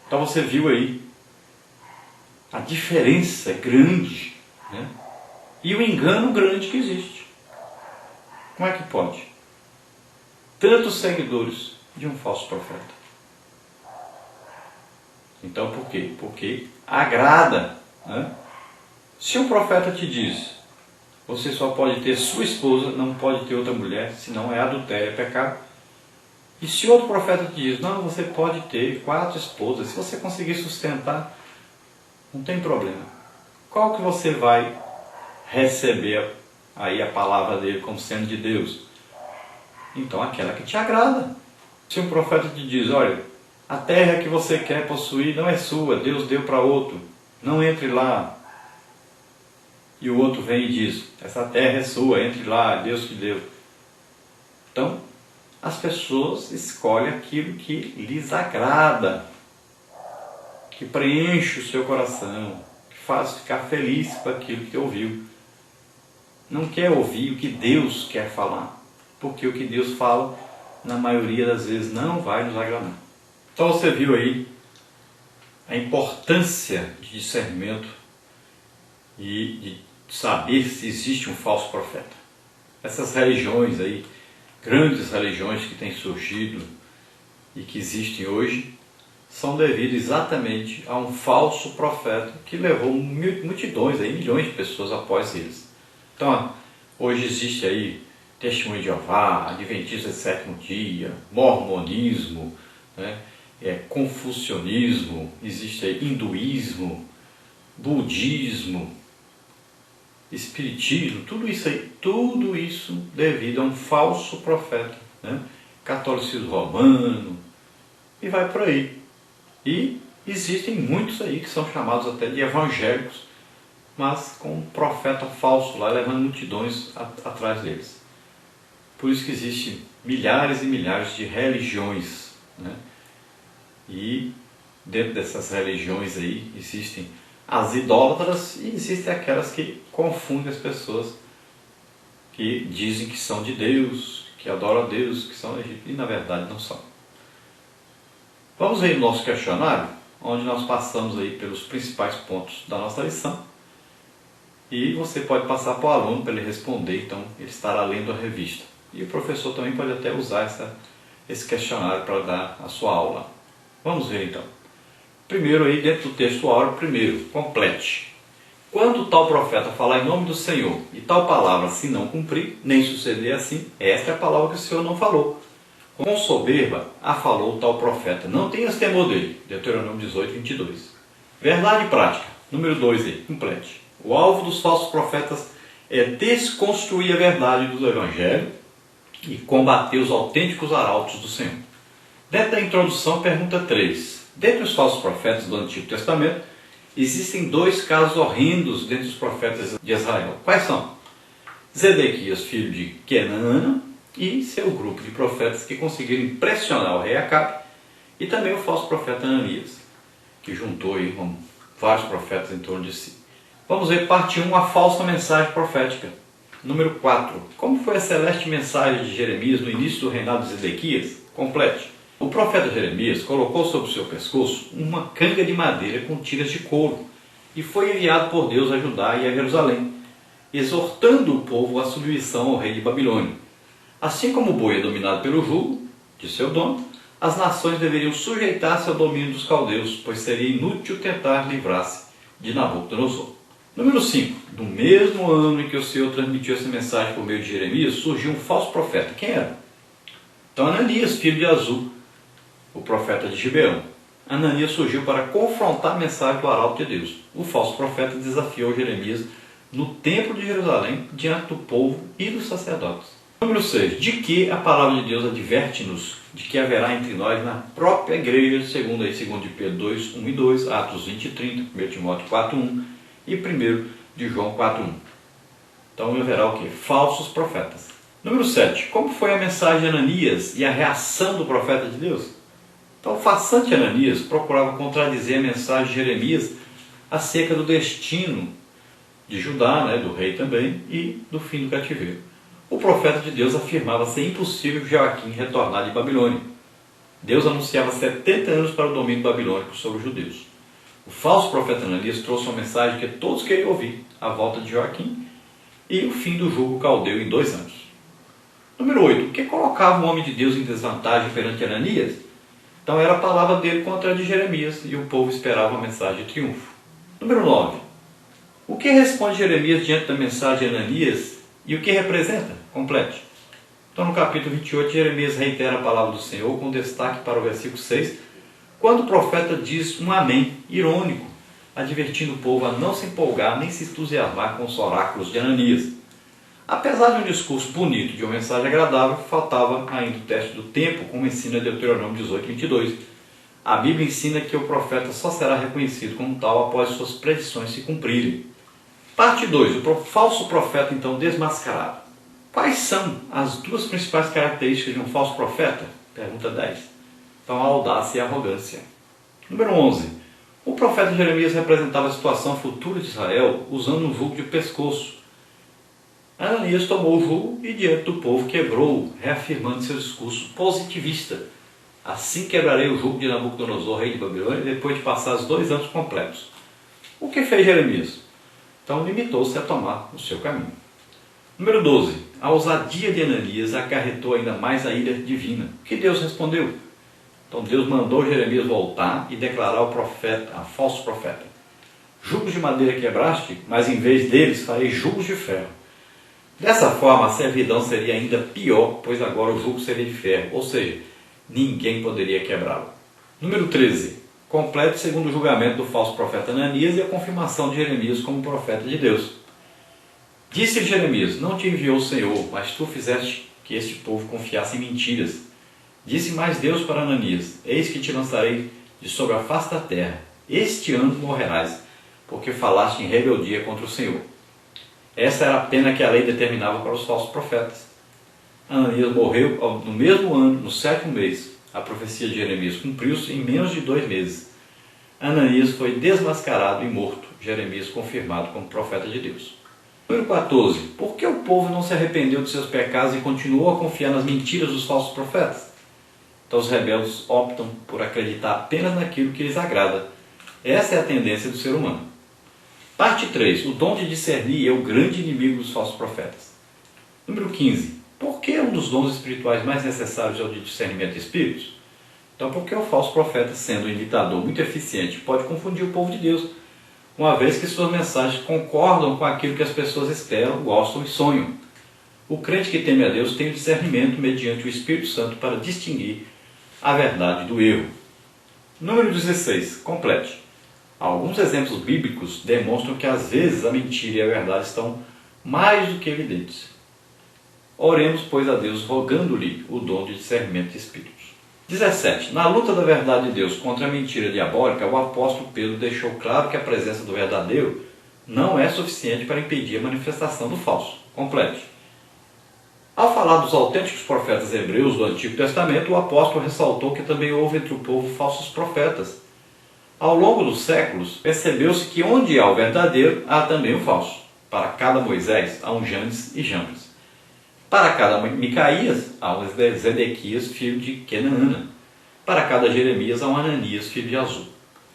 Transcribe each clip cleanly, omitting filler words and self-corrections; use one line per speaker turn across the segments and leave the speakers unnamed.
Então você viu aí a diferença grande, né? E o engano grande que existe. Como é que pode? Tantos seguidores de um falso profeta. Então por quê? Porque agrada, né? Se um profeta te diz, você só pode ter sua esposa, não pode ter outra mulher, senão é adultério, é pecado. E se outro profeta te diz, não, você pode ter 4 esposas, se você conseguir sustentar, não tem problema. Qual que você vai receber aí a palavra dele como sendo de Deus? Então aquela que te agrada. Se um profeta te diz, olha, a terra que você quer possuir não é sua, Deus deu para outro, não entre lá. E o outro vem e diz, essa terra é sua, entre lá, Deus te deu. Então, as pessoas escolhem aquilo que lhes agrada, que preenche o seu coração, que faz ficar feliz com aquilo que ouviu. Não quer ouvir o que Deus quer falar, porque o que Deus fala, na maioria das vezes, não vai nos agradar. Então você viu aí a importância de discernimento e de saber se existe um falso profeta. Essas religiões aí, grandes religiões que têm surgido e que existem hoje, são devidas exatamente a um falso profeta que levou multidões, aí, milhões de pessoas após eles. Então, hoje existe aí Testemunho de Jeová, Adventista de Sétimo Dia, Mormonismo, né? Confucionismo, existe aí hinduísmo, budismo, espiritismo, tudo isso devido a um falso profeta, né? Catolicismo romano, e vai por aí. E existem muitos aí que são chamados até de evangélicos, mas com um profeta falso lá, levando multidões atrás deles. Por isso que existem milhares e milhares de religiões, né? E dentro dessas religiões aí existem as idólatras e existem aquelas que confundem as pessoas, que dizem que são de Deus, que adoram a Deus, que são egípcios, e na verdade não são. Vamos ver o nosso questionário, onde nós passamos aí pelos principais pontos da nossa lição. E você pode passar para o aluno para ele responder, então ele estará lendo a revista. E o professor também pode até usar esse questionário para dar a sua aula. Vamos ver então. Primeiro aí, dentro do texto áureo, primeiro, complete. Quando tal profeta falar em nome do Senhor, e tal palavra se não cumprir, nem suceder assim, esta é a palavra que o Senhor não falou. Com soberba a falou tal profeta, não tenhas temor dele. Deuteronômio 18, 22. Verdade prática. Número 2 aí, complete. O alvo dos falsos profetas é desconstruir a verdade do Evangelho e combater os autênticos arautos do Senhor. Dentro da introdução, pergunta 3. Dentre os falsos profetas do Antigo Testamento, existem 2 casos horrendos dentre os profetas de Israel. Quais são? Zedequias, filho de Kenana, e seu grupo de profetas que conseguiram impressionar o rei Acabe, e também o falso profeta Ananias, que juntou aí com vários profetas em torno de si. Vamos ver parte 1, a falsa mensagem profética. Número 4. Como foi a celeste mensagem de Jeremias no início do reinado de Zedequias? Complete. O profeta Jeremias colocou sobre o seu pescoço uma canga de madeira com tiras de couro e foi enviado por Deus a Judá e a Jerusalém, exortando o povo à submissão ao rei de Babilônia. Assim como o boi é dominado pelo jugo de seu dono, as nações deveriam sujeitar-se ao domínio dos caldeus, pois seria inútil tentar livrar-se de Nabucodonosor. Número 5. No mesmo ano em que o Senhor transmitiu essa mensagem por meio de Jeremias, surgiu um falso profeta. Quem era? Então Ananias, filho de Azul, o profeta de Gibeão. Ananias surgiu para confrontar a mensagem do arauto de Deus. O falso profeta desafiou Jeremias no templo de Jerusalém, diante do povo e dos sacerdotes. Número 6. De que a palavra de Deus adverte-nos de que haverá entre nós na própria igreja, segundo aí 2 de Pedro 2, 1 e 2, Atos 20 e 30, 1 Timóteo 4, 1 e 1 de João 4, 1. Então haverá o que? Falsos profetas. Número 7. Como foi a mensagem de Ananias e a reação do profeta de Deus? Então o farsante Ananias procurava contradizer a mensagem de Jeremias acerca do destino de Judá, né, do rei também, e do fim do cativeiro. O profeta de Deus afirmava ser impossível Joaquim retornar de Babilônia. Deus anunciava 70 anos para o domínio babilônico sobre os judeus. O falso profeta Ananias trouxe uma mensagem que todos queriam ouvir: a volta de Joaquim e o fim do jugo caldeu em 2 anos. Número 8. O que colocava o homem de Deus em desvantagem perante Ananias? Então era a palavra dele contra a de Jeremias, e o povo esperava uma mensagem de triunfo. Número 9. O que responde Jeremias diante da mensagem de Ananias e o que representa? Complete. Então no capítulo 28, Jeremias reitera a palavra do Senhor com destaque para o versículo 6, quando o profeta diz um amém irônico, advertindo o povo a não se empolgar nem se entusiasmar com os oráculos de Ananias. Apesar de um discurso bonito, de uma mensagem agradável, faltava ainda o teste do tempo, como ensina Deuteronômio 18, 22. A Bíblia ensina que o profeta só será reconhecido como tal após suas predições se cumprirem. Parte 2. O falso profeta então desmascarado. Quais são as 2 principais características de um falso profeta? Pergunta 10. Então a audácia e a arrogância. Número 11. O profeta Jeremias representava a situação futura de Israel usando um jugo de pescoço. Ananias tomou o jugo e diante do povo quebrou-o, reafirmando seu discurso positivista. Assim quebrarei o jugo de Nabucodonosor, rei de Babilônia, depois de passar os 2 anos completos. O que fez Jeremias? Então limitou-se a tomar o seu caminho. Número 12. A ousadia de Ananias acarretou ainda mais a ira divina. O que Deus respondeu? Então Deus mandou Jeremias voltar e declarar ao profeta, a falso profeta: jugos de madeira quebraste, mas em vez deles farei jugos de ferro. Dessa forma, a servidão seria ainda pior, pois agora o jugo seria de ferro, ou seja, ninguém poderia quebrá-lo. Número 13. Complete segundo o julgamento do falso profeta Ananias e a confirmação de Jeremias como profeta de Deus. Disse-lhe Jeremias: não te enviou o Senhor, mas tu fizeste que este povo confiasse em mentiras. Disse mais Deus para Ananias: eis que te lançarei de sobre a face da terra. Este ano morrerás, porque falaste em rebeldia contra o Senhor. Essa era a pena que a lei determinava para os falsos profetas. Ananias morreu no mesmo ano, no 7º mês. A profecia de Jeremias cumpriu-se em menos de 2 meses. Ananias foi desmascarado e morto. Jeremias confirmado como profeta de Deus. Número 14. Por que o povo não se arrependeu de seus pecados e continuou a confiar nas mentiras dos falsos profetas? Então os rebeldes optam por acreditar apenas naquilo que lhes agrada. Essa é a tendência do ser humano. Parte 3. O dom de discernir é o grande inimigo dos falsos profetas. Número 15. Por que um dos dons espirituais mais necessários é o de discernimento de espíritos? Então, porque o falso profeta, sendo um imitador muito eficiente, pode confundir o povo de Deus, uma vez que suas mensagens concordam com aquilo que as pessoas esperam, gostam e sonham. O crente que teme a Deus tem o discernimento mediante o Espírito Santo para distinguir a verdade do erro. Número 16. Complete. Alguns exemplos bíblicos demonstram que às vezes a mentira e a verdade estão mais do que evidentes. Oremos, pois, a Deus, rogando-lhe o dom de discernimento de espíritos. 17. Na luta da verdade de Deus contra a mentira diabólica, o apóstolo Pedro deixou claro que a presença do verdadeiro não é suficiente para impedir a manifestação do falso. Complete. Ao falar dos autênticos profetas hebreus do Antigo Testamento, o apóstolo ressaltou que também houve entre o povo falsos profetas. Ao longo dos séculos, percebeu-se que onde há o verdadeiro, há também o falso. Para cada Moisés, há um Janes e Jambres. Para cada Micaías, há um Zedequias, filho de Kenaana. Para cada Jeremias, há um Ananias, filho de Azul.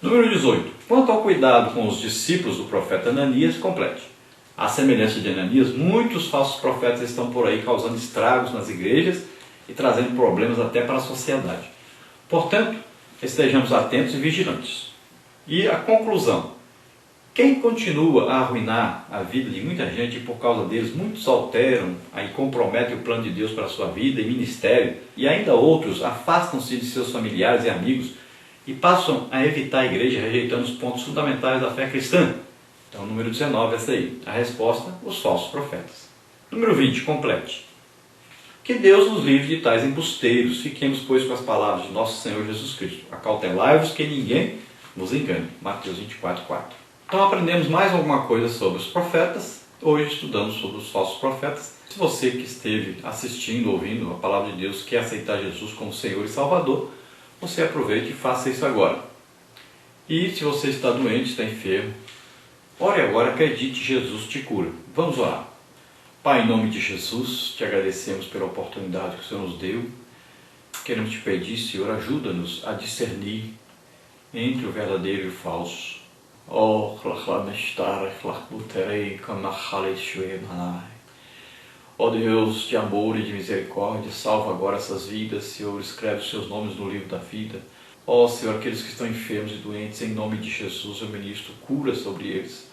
Número 18. Quanto ao cuidado com os discípulos do profeta Ananias, complete. À semelhança de Ananias, muitos falsos profetas estão por aí causando estragos nas igrejas e trazendo problemas até para a sociedade. Portanto, estejamos atentos e vigilantes. E a conclusão: quem continua a arruinar a vida de muita gente e por causa deles muitos alteram e comprometem o plano de Deus para a sua vida e ministério, e ainda outros afastam-se de seus familiares e amigos e passam a evitar a igreja rejeitando os pontos fundamentais da fé cristã. Então, número 19, essa aí. A resposta: os falsos profetas. Número 20, complete. Que Deus nos livre de tais embusteiros. Fiquemos, pois, com as palavras de nosso Senhor Jesus Cristo. Acautelai-vos que ninguém vos engane. Mateus 24, 4. Então aprendemos mais alguma coisa sobre os profetas. Hoje estudamos sobre os falsos profetas. Se você que esteve assistindo, ouvindo a palavra de Deus, quer aceitar Jesus como Senhor e Salvador, você aproveite e faça isso agora. E se você está doente, está enfermo, ore agora, acredite, Jesus te cura. Vamos orar. Pai, em nome de Jesus, te agradecemos pela oportunidade que o Senhor nos deu queremos te pedir, Senhor, ajuda-nos a discernir entre o verdadeiro e o falso. Ó Deus de amor e de misericórdia, salva agora essas vidas, Senhor, escreve os seus nomes no livro da vida. Ó Senhor, aqueles que estão enfermos e doentes, em nome de Jesus eu ministro cura sobre eles.